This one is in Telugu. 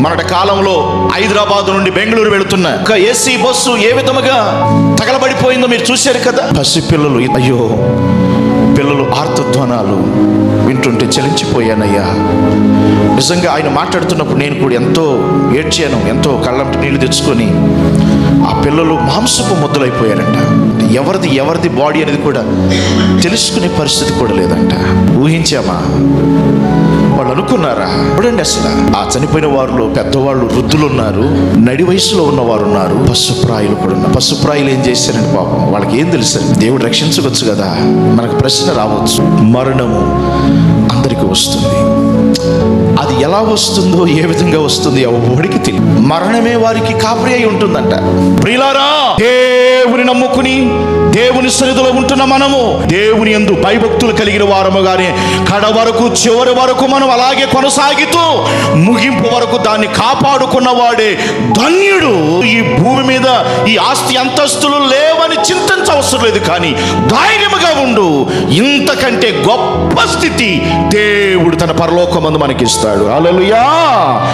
మనటి కాలంలో హైదరాబాద్ నుండి బెంగళూరు వెళుతున్న ఒక ఏసీ బస్సు ఏ విధముగా తగలబడిపోయిందో మీరు చూశారు కదా. పసిపిల్లలు, అయ్యో పిల్లలు ఆర్తధ్వనాలు వింటుంటే చలించిపోయానయ్యా. నిజంగా ఆయన మాట్లాడుతున్నప్పుడు నేను కూడా ఎంతో ఏడ్చాను, ఎంతో కళ్ళంటి నీళ్లు తెచ్చుకొని. ఆ పిల్లలు మాంసపు ముద్దలైపోయారంట. ఎవరిది బాడీ అనేది కూడా తెలుసుకునే పరిస్థితి కూడా లేదంట. ఊహించామా? వాళ్ళు అనుకున్నారా? చూడండి, అసలు ఆ చనిపోయిన వారిలో పెద్దవాళ్ళు, వృద్ధులు ఉన్నారు, నడి వయసులో ఉన్నవారు ఉన్నారు, పశుప్రాయులు కూడా ఉన్నారు. పశుప్రాయులు ఏం చేశారండి పాపం? వాళ్ళకి ఏం తెలుసు? దేవుడు రక్షించవచ్చు కదా. మనకు ప్రశ్న రావచ్చు, మరణము అందరికీ వస్తుంది. అది ఎలా వస్తుందో, ఏ విధంగా వస్తుంది ఎవరికి తెలియదు. మరణమే వారికి కాపరి అయి ఉంటుందంట. ప్రియులారా, దేవుని నమ్ముకుని దేవుని సన్నిధిలో ఉంటున్న మనము దేవుని యందు భయభక్తులు కలిగిన వారముగానే కడ వరకు, చివరి వరకు మనం అలాగే కొనసాగుతూ ముగింపు వరకు దాన్ని కాపాడుకున్న వాడే ధన్యుడు. ఈ భూమి మీద ఈ ఆస్తి అంతస్తులు లేవని చింతించవసరం లేదు, కానీ ధైర్యముగా ఉండు. ఇంతకంటే గొప్ప స్థితి దేవుడు తన పరలోకమందు మనకిస్తాడు. హల్లెలూయా.